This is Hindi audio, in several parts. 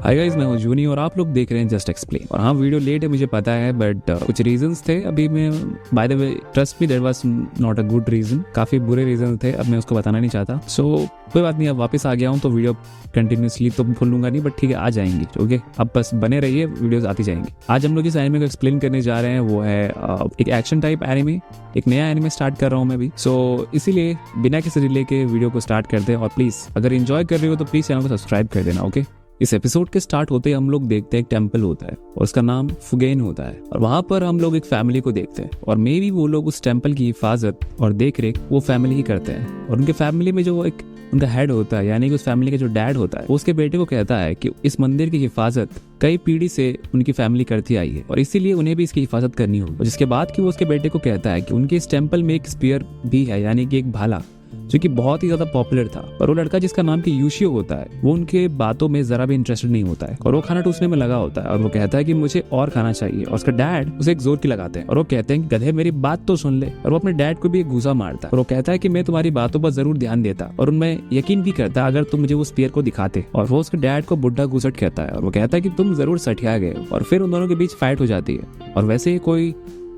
हाय गाइस, मैं हूं जूनी और आप लोग देख रहे हैं जस्ट एक्सप्लेन। और हाँ, वीडियो लेट है मुझे पता है, बट कुछ रीजंस थे। अभी मैं by the way trust me, that was not a good reason, काफी बुरे रीजन थे। अब मैं उसको बताना नहीं चाहता। सो कोई बात नहीं, अब वापस आ गया हूँ तो वीडियो कंटिन्यूसली तो खोलूंगा नहीं, बट ठीक है, आ जाएंगी। ओके, अब बस बने रहिए, वीडियोस आती जाएंगी। आज हम लोग इस एनिमे को एक्सप्लेन करने जा रहे हैं, वो है एक एक्शन टाइप एनिमे। एक नया एनिमे स्टार्ट कर रहा हूँ मैं भी, सो इसीलिए बिना किसी डिले के वीडियो को स्टार्ट कर दे। और प्लीज अगर एंजॉय कर रहे हो तो प्लीज चैनल को सब्सक्राइब कर देना। ओके, इस एपिसोड के स्टार्ट होते ही हम लोग देखते हैं एक टेम्पल होता है और उसका नाम फुगेन होता है। और वहां पर हम लोग एक फैमिली को देखते हैं और मे बी वो लोग उस टेम्पल की हिफाजत और देख रेख वो फैमिली ही करते हैं। और उनके फैमिली में जो एक उनका हेड होता है, यानी कि उस फैमिली का जो डैड होता है, वो उसके बेटे को कहता है कि इस मंदिर की हिफाजत कई पीढ़ी से उनकी फैमिली करती आई है और इसीलिए उन्हें भी इसकी हिफाजत करनी होगी। और जिसके बाद कि वो उसके बेटे को कहता है कि उनके इस टेम्पल में एक स्पीयर भी है, यानी कि एक भाला, जो कि बहुत ही ज्यादा पॉपुलर था। और वो लड़का जिसका नाम कि यूशियो होता है, वो उनके बातों में जरा भी इंटरेस्टेड नहीं होता है और वो खाना टूसने में लगा होता है। और वो कहता है कि मुझे और खाना चाहिए। और उसका डैड उसे एक जोर की लगाते हैं और वो कहते हैं कि गधे मेरी बात तो सुन ले। और वो अपने डैड को भी एक घूसा मारता है और वो कहता है कि मैं तुम्हारी बातों पर जरूर ध्यान देता और उनमें यकीन भी करता अगर तुम मुझे वो स्पीयर को दिखाते। और वो उसके डैड को बुढ़ा घूसट कहता है और वो कहता है कि तुम जरूर सठिया गए। और फिर उन दोनों के बीच फाइट हो जाती है। और वैसे ही कोई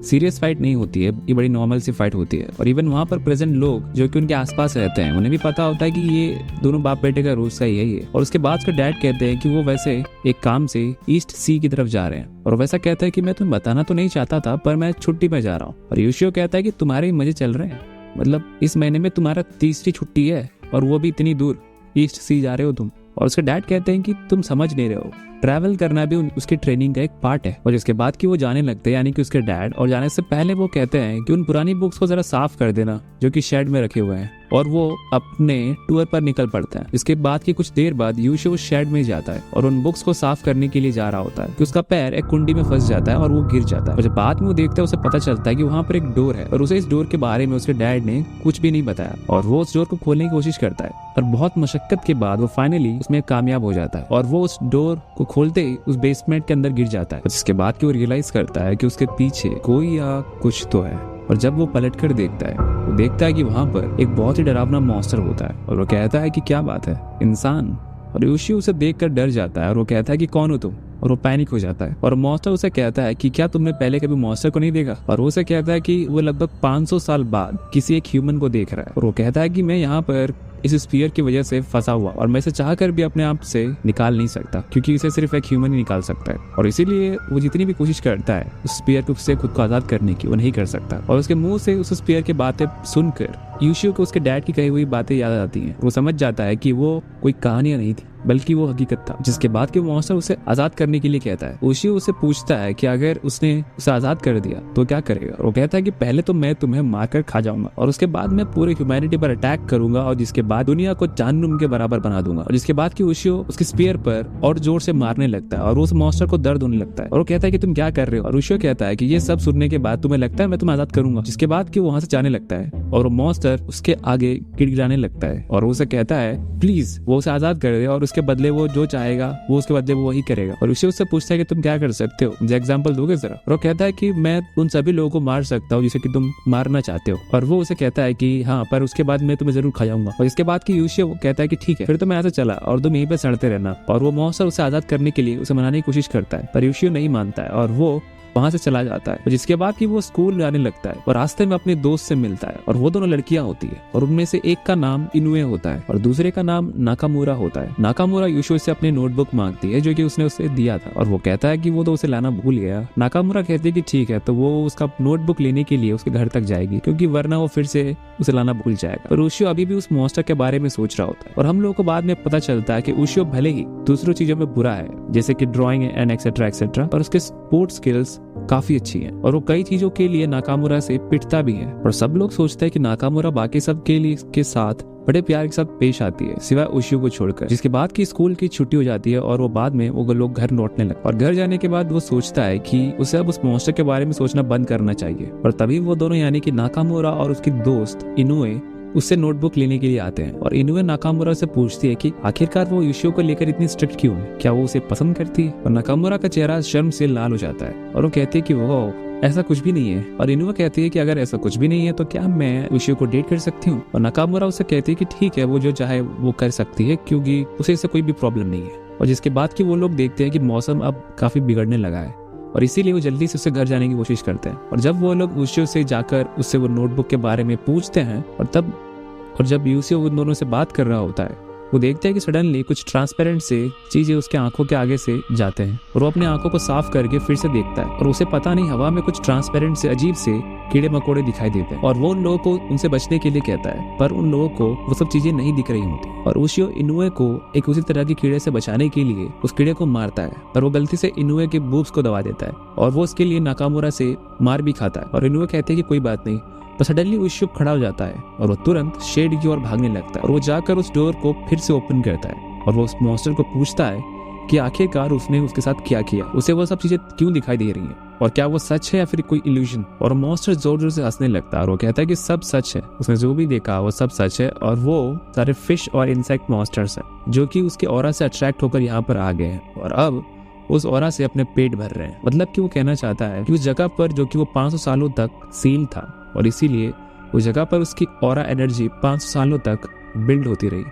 सीरियस फाइट नहीं होती है, ये बड़ी नॉर्मल सी फाइट होती है। और इवन वहाँ पर प्रेजेंट लोग जो कि उनके आसपास रहते हैं, उन्हें भी पता होता है कि ये दोनों बाप बेटे का रोज का ही है ये। और उसके बाद उसका डैड कहते हैं कि वो वैसे एक काम से ईस्ट सी की तरफ जा रहे हैं। और वैसा कहता है कि मैं तुम्हें बताना तो नहीं चाहता था, पर मैं छुट्टी पे जा रहा हूँ। और यूशियो कहता है कि तुम्हारे मजे चल रहे हैं, मतलब इस महीने में तुम्हारा तीसरी छुट्टी है और वो भी इतनी दूर ईस्ट सी जा रहे हो तुम। और उसके डैड कहते हैं कि तुम समझ नहीं रहे हो, ट्रैवल करना भी उसकी ट्रेनिंग का एक पार्ट है। और जिसके बाद कि वो जाने लगते हैं, यानी कि उसके डैड। और जाने से पहले वो कहते हैं कि उन पुरानी बुक्स को जरा साफ कर देना जो कि शेड में रखे हुए हैं। और वो अपने टूर पर निकल पड़ता है। इसके बाद की कुछ देर बाद यूशियो उस शेड में जाता है और उन बुक्स को साफ करने के लिए जा रहा होता है कि उसका पैर एक कुंडी में फंस जाता है और वो गिर जाता है। और जब बाद में वो देखता है, उसे पता चलता है कि वहाँ पर एक डोर है और उसे इस डोर के बारे में उसके डैड ने कुछ भी नहीं बताया। और वो उस डोर को खोलने की कोशिश करता है और बहुत मशक्कत के बाद वो फाइनली उसमें कामयाब हो जाता है और वो उस डोर को खोलते ही उस बेसमेंट के अंदर गिर जाता है। जिसके बाद कि वो रियलाइज करता है कि उसके पीछे कोई या कुछ तो है। और जब वो पलटकर देखता है, वो देखता है कि वहां पर एक बहुत ही डरावना मॉन्स्टर होता है। और वो कहता है कि क्या बात है, इंसान। और यूशियो उसे देखकर डर जाता है और वो कहता है कि कौन हो तुम। और वो पैनिक हो जाता है और मॉन्स्टर उसे कहता है कि क्या तुमने पहले कभी मॉन्स्टर को नहीं देखा। और वो उसे कहता है कि वो लगभग 500 साल बाद किसी एक ह्यूमन को देख रहा है। और वो कहता है कि मैं यहाँ पर इस स्पीयर की वजह से फंसा हुआ और मैं इसे चाहकर भी अपने आप से निकाल नहीं सकता, क्योंकि इसे सिर्फ एक ह्यूमन ही निकाल सकता है। और इसीलिए वो जितनी भी कोशिश करता है उस स्पीयर को से खुद को आजाद करने की, वो नहीं कर सकता। और उसके मुंह से उस स्पीयर की बातें सुनकर यूशियो को उसके डैड की कही हुई बातें याद आती हैं। वो समझ जाता है कि वो कोई कहानियां नहीं थी, बल्कि वो हकीकत था। जिसके बाद कि वो मॉन्स्टर उसे आजाद करने के लिए कहता है। यूशियो उसे पूछता है कि अगर उसने उसे आजाद कर दिया तो क्या करेगा। और वो कहता है कि पहले तो मैं तुम्हें मारकर खा जाऊंगा और उसके बाद मैं पूरे ह्यूमैनिटी पर अटैक करूंगा और जिसके बाद दुनिया को जहन्नुम के बराबर बना दूंगा। और जिसके बाद कि यूशियो उसके स्पीयर पर और जोर से मारने लगता है और उस मॉन्स्टर को दर्द होने लगता है। और वो कहता है कि तुम क्या कर रहे हो। और यूशियो कहता है कि ये सब सुनने के बाद तुम्हें लगता है मैं तुम्हें आजाद करूंगा। जिसके बाद कि वो वहां से जाने लगता है और वो मॉन्स्टर उसके आगे गिड़गिड़ाने लगता है और उसे कहता है प्लीज वो उसे आजाद कर दे और उसके बदले वो जो चाहेगा वो उसके बदले वो वही करेगा। और यूशियो उससे पूछता है कि तुम क्या कर सकते हो, मुझे एग्जांपल दोगे जरा। और वो कहता है कि मैं उन सभी लोगों को मार सकता हूँ जिसे कि तुम मारना चाहते हो। और वो उसे कहता है कि हाँ, पर उसके बाद मैं तुम्हें जरूर खा जाऊंगा। और इसके बाद कि यूशियो कहता है कि ठीक है, फिर तो मैं यहाँ से चला और तुम यहीं पे सड़ते रहना। और वो मॉन्स्टर उसे आजाद करने के लिए उसे मनाने की कोशिश करता है, पर यूशियो नहीं मानता है और वो वहां से चला जाता है। जिसके बाद कि वो स्कूल जाने लगता है और रास्ते में अपने दोस्त से मिलता है और वो दोनों लड़कियां होती है और उनमें से एक का नाम इनुए होता है और दूसरे का नाम नाकामुरा होता है। नाकामुरा यूशियो से अपनी नोटबुक मांगती है जो कि उसने उसे दिया था और वो कहता है कि वो तो उसे लाना भूल गया। नाकामुरा कहती है कि ठीक है, तो वो उसका नोटबुक लेने के लिए उसके घर तक जाएगी, क्योंकि वरना वो फिर से उसे लाना भूल जाएगा। और यूशियो अभी भी उस मॉन्स्टर के बारे में सोच रहा होता है। और हम लोगों को बाद में पता चलता है कि यूशियो भले ही दूसरों चीजों में बुरा है, जैसे कि ड्राइंग एंड एक्सेट्रा एक्सेट्रा, पर उसके स्पोर्ट्स स्किल्स काफी अच्छी है और वो कई चीजों के लिए नाकामुरा से पिटता भी है। और सब लोग सोचते हैं कि नाकामुरा बाकी सब के लिए के साथ बड़े प्यार के साथ पेश आती है, सिवाय यूशियो को छोड़कर। जिसके बाद की स्कूल की छुट्टी हो जाती है और वो बाद में वो लोग घर लौटने लगते। और घर जाने के बाद वो सोचता है कि उसे अब उस मॉन्स्टर के बारे में सोचना बंद करना चाहिए। और तभी वो दोनों, यानी कि नाकामुरा और उसकी दोस्त इनुए, उससे नोटबुक लेने के लिए आते हैं। और इनुए नाकामुरा से पूछती है कि आखिरकार वो यूशियो को लेकर इतनी स्ट्रिक्ट क्यों है, क्या वो उसे पसंद करती है। और नाकामुरा का चेहरा शर्म से लाल हो जाता है और वो कहती है कि वो ऐसा कुछ भी नहीं है। और इनुआ कहती है कि अगर ऐसा कुछ भी नहीं है तो क्या मैं उशियो को डेट कर सकती हूँ। और नाकामुरा उसे कहती है कि ठीक है, वो जो चाहे वो कर सकती है क्योंकि उसे इससे कोई भी प्रॉब्लम नहीं है। और जिसके बाद कि वो लोग देखते हैं कि मौसम अब काफी बिगड़ने लगा है और इसीलिए वो जल्दी से उससे घर जाने की कोशिश करते हैं। और जब वो लोग उशियो से जाकर उससे वो नोटबुक के बारे में पूछते हैं और जब यूसियो उन दोनों से बात कर रहा होता है, वो देखते हैं कि सडनली कुछ ट्रांसपेरेंट से चीजें उसके आंखों के आगे से जाते हैं और वो अपने आंखों को साफ करके फिर से देखता है और उसे पता नहीं हवा में कुछ ट्रांसपेरेंट से अजीब से कीड़े मकोड़े दिखाई देते हैं और वो उन लोगों को उनसे बचने के लिए कहता है, पर उन लोगों को वो सब चीजें नहीं दिख रही होती। और उशियो इनुए को एक उसी तरह के कीड़े से बचाने के लिए उस कीड़े को मारता है, पर वो गलती से इनुए के बूब्स को दबा देता है और वो उसके लिए नाकामुरा से मार भी खाता है। और इनुए कहते हैं कि कोई बात नहीं, पर सडनली उशियो खड़ा हो जाता है और वो तुरंत शेड की ओर भागने लगता है और वो जाकर उस डोर को फिर से ओपन करता है और वो उस मॉन्स्टर को पूछता है कि आखिरकार उसने उसके साथ क्या किया, उसे वो सब चीजें क्यों दिखाई दे रही हैं और क्या वो सच है या फिर कोई इल्यूजन। और मॉन्स्टर जोर जोर से हंसने लगता है और वो कहता है कि सब सच है, उसने जो भी देखा वो सब सच है और वो सारे फिश और इंसेक्ट मॉन्स्टर्स हैं जो कि उसके ऑरा से अट्रैक्ट होकर यहाँ पर आ गए हैं और अब उस ऑरा से अपने पेट भर रहे हैं। मतलब कि वो कहना चाहता है कि उस जगह पर जो कि वो 500 सालों तक सील था और इसीलिए उस जगह पर उसकी ऑरा एनर्जी 500 सालों तक बिल्ड होती रही।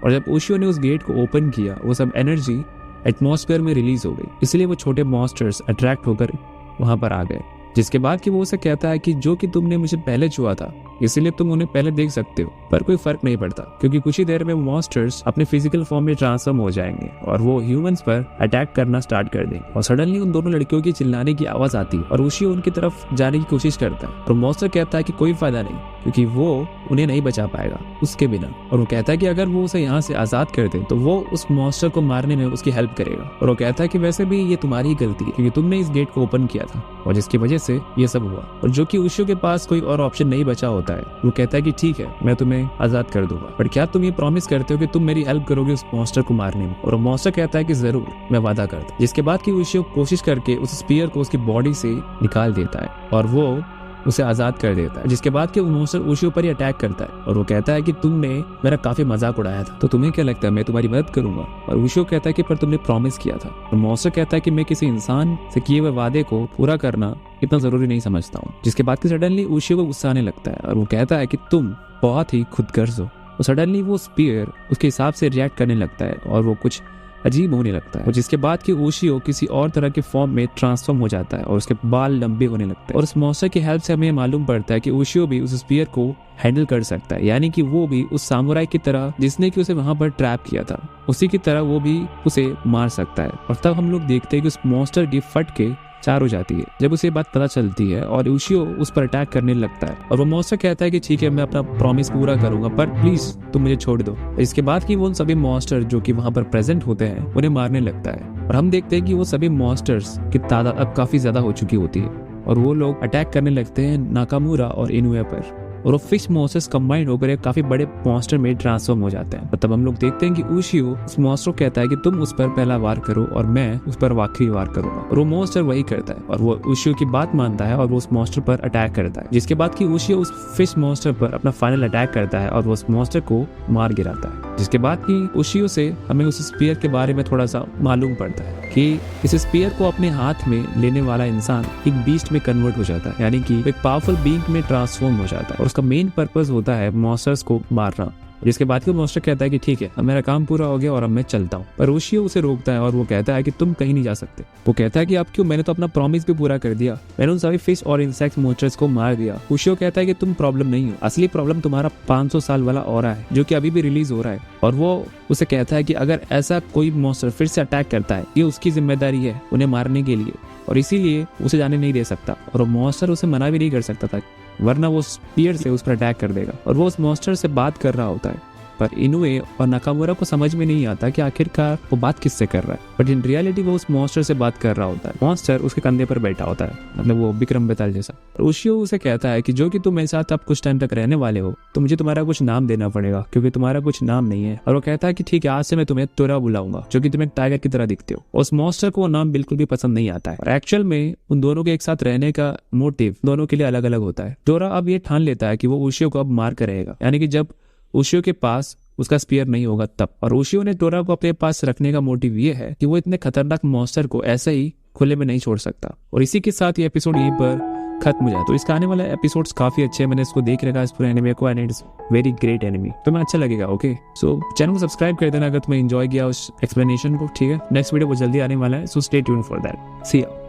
और जब उशियो ने उस गेट को ओपन किया, वो सब एनर्जी एटमॉस्फेयर में रिलीज हो गई, इसलिए वो छोटे मॉन्स्टर्स अट्रैक्ट होकर वहां पर आ गए। जिसके बाद कि वो उसे कहता है कि जो कि तुमने मुझे पहले छुआ था इसीलिए तुम उन्हें पहले देख सकते हो, पर कोई फर्क नहीं पड़ता क्योंकि कुछ ही देर में मॉन्स्टर्स अपने फिजिकल फॉर्म में ट्रांसफॉर्म हो जाएंगे और वो ह्यूमंस पर अटैक करना स्टार्ट कर देंगे। और सडनली उन दोनों लड़कियों की चिल्लाने की आवाज आती है और उशियो उनकी तरफ जाने की कोशिश करता है और मॉन्स्टर कहता है कि कोई फायदा नहीं क्योंकि वो उन्हें नहीं बचा पाएगा उसके बिना। और वो कहता है कि अगर वो उसे यहाँ से आजाद कर दे तो वो उस मॉन्स्टर को मारने में उसकी हेल्प करेगा। और वो कहता है कि वैसे भी ये तुम्हारी ही गलती है क्योंकि तुमने इस गेट को ओपन किया था और जिसकी वजह से ये सब हुआ। और जो कि उशियो के पास कोई और ऑप्शन नहीं बचा होता है, वो कहता है कि ठीक है, मैं तुम्हें आजाद कर दूंगा, पर क्या तुम ये प्रॉमिस करते हो कि तुम मेरी हेल्प करोगे उस मॉन्स्टर को मारने में। और मॉन्स्टर कहता है कि जरूर, मैं वादा करता हूं। जिसके बाद कि उशियो कोशिश करके उस स्पीयर को उसकी बॉडी से निकाल देता है और वो उसे आजाद कर देता है। जिसके बाद कि वो मॉन्स्टर उशियो पर ही अटैक करता है और वो कहता है कि तुमने मेरा काफी मजाक उड़ाया था, तो तुम्हें क्या लगता है मैं तुम्हारी मदद करूंगा। और उशियो कहता है कि पर तुमने प्रॉमिस किया था। और मॉन्स्टर कहता है कि मैं किसी इंसान से किए हुए वादे को पूरा करना इतना जरूरी नहीं समझता हूँ। जिसके बाद कि सडनली उशियो को गुस्सा आने लगता है और वो कहता है कि तुम बहुत ही खुदगर्ज हो। और सडनली वो स्पीयर उसके हिसाब से रिएक्ट करने लगता है और वो कुछ अजीब होने लगता है। और जिसके बाद कि उशियो किसी और तरह के फॉर्म में ट्रांसफॉर्म हो जाता है और उसके बाल लंबे होने लगते हैं। और उस मॉन्स्टर की हेल्प से हमें मालूम पड़ता है कि उशियो भी उस स्पीयर को हैंडल कर सकता है, यानी कि वो भी उस सामुराई की तरह जिसने कि उसे वहां पर ट्रैप किया था उसी की तरह वो भी उसे मार सकता है। और तब हम लोग देखते हैं कि उस मॉन्स्टर की फट के चार हो जाती है जब उसे बात पता चलती है और उशियो उस पर अटैक करने लगता है। और वो मॉन्स्टर कहता है कि ठीक है, मैं अपना प्रॉमिस पूरा करूंगा, पर प्लीज तुम मुझे छोड़ दो। इसके बाद कि वो उन सभी मॉन्स्टर जो कि वहां पर प्रेजेंट होते हैं उन्हें मारने लगता है और हम देखते हैं कि वो सभी मॉन्स्टर्स की तादाद अब काफी ज्यादा हो चुकी होती है और वो लोग अटैक करने लगते हैं नाकामुरा और इनुए पर और वो फिश मॉन्स्टर्स कंबाइंड होकर एक काफी बड़े मॉन्स्टर में ट्रांसफॉर्म हो जाते हैं। तब हम लोग देखते हैं कि उशियो उस मॉन्स्टर को कहता है कि तुम उस पर पहला वार करो और मैं उस पर आखिरी वार करूंगा। और वो मॉन्स्टर वही करता है और वो उशियो की बात मानता है और वो उस मॉन्स्टर पर अटैक करता है। जिसके बाद कि उशियो उस फिश मॉन्स्टर पर अपना फाइनल अटैक करता है और वो उस मॉन्स्टर को मार गिराता है। जिसके बाद कि उशियो से हमें उस स्पीयर के बारे में थोड़ा सा मालूम पड़ता है कि इस स्पीयर को अपने हाथ में लेने वाला इंसान एक बीस्ट में कन्वर्ट हो जाता है, यानी कि एक पावरफुल बीइंग में ट्रांसफॉर्म हो जाता है और उसका मेन पर्पस होता है मॉन्स्टर्स को मारना। जिसके बाद कि मॉन्स्टर कहता है कि ठीक है, अब मेरा काम पूरा हो गया और अब मैं चलता हूँ। पर उशियो उसे रोकता है और वो कहता है कि तुम कहीं नहीं जा सकते। वो कहता है कि अब क्यों, मैंने तो अपना प्रॉमिस भी पूरा कर दिया, मैंने उन सभी फिश और इंसेक्ट मॉन्स्टर्स को मार दिया। उशियो कहता है कि तुम प्रॉब्लम नहीं हो, असली प्रॉब्लम तुम्हारा 500 साल वाला ऑरा है जो कि अभी भी रिलीज हो रहा है। और वो उसे कहता है कि अगर ऐसा कोई मॉन्स्टर फिर से अटैक करता है ये उसकी जिम्मेदारी है उन्हें मारने के लिए और इसीलिए उसे जाने नहीं दे सकता। और वो मॉन्स्टर उसे मना भी नहीं कर सकता था, वरना वो स्पीयर से उस पर अटैक कर देगा। और वो उस मॉन्स्टर से बात कर रहा होता है, पर इनुए और नाकामुरा को समझ में नहीं आता कि आखिरकार वो बात किससे कर रहा है। बट इन रियलिटी वो उस मॉन्स्टर से बात कर रहा होता है। मॉन्स्टर उसके कंधे पर बैठा होता है, मतलब वो विक्रम बेताल जैसा। और उशियो उसे कहता है कि जो कि तुम मेरे साथ अब कुछ टाइम तक रहने वाले हो तो मुझे तुम्हारा कुछ नाम देना पड़ेगा क्योंकि तुम्हारा कुछ नाम नहीं है। और वो कहता है कि ठीक है, आज से मैं तुम्हें तोरा बुलाऊंगा, जो कि तुम एक टाइगर की तरह दिखते हो। उस मॉन्स्टर को वो नाम बिल्कुल भी पसंद नहीं आता है और एक्चुअल में उन दोनों के एक साथ रहने का मोटिव दोनों के लिए अलग अलग होता है। तोरा अब ये ठान लेता है कि वो उशियो को अब मार कर रहेगा, यानी कि जब उशियो के पास उसका स्पीयर नहीं होगा तब। और उशियो ने तोरा को अपने पास रखने का मोटिव ये है कि वो इतने खतरनाक मॉन्स्टर को ऐसे ही खुले में नहीं छोड़ सकता। और इसी के साथ ये एपिसोड यहीं पर खत्म हो जाए। तो इसका आने वाला एपिसोड्स काफी अच्छे हैं, मैंने इसको देख रखा इस पूरे एनिमे को, and it's very great anime, तो मैं अच्छा लगेगा। ओके, सो चैनल को सब्सक्राइब कर देना अगर तुम्हें एंजॉय किया उस एक्सप्लेनेशन को, ठीक है। नेक्स्ट वीडियो बहुत जल्दी आने वाला है, so stay tune for that. See you.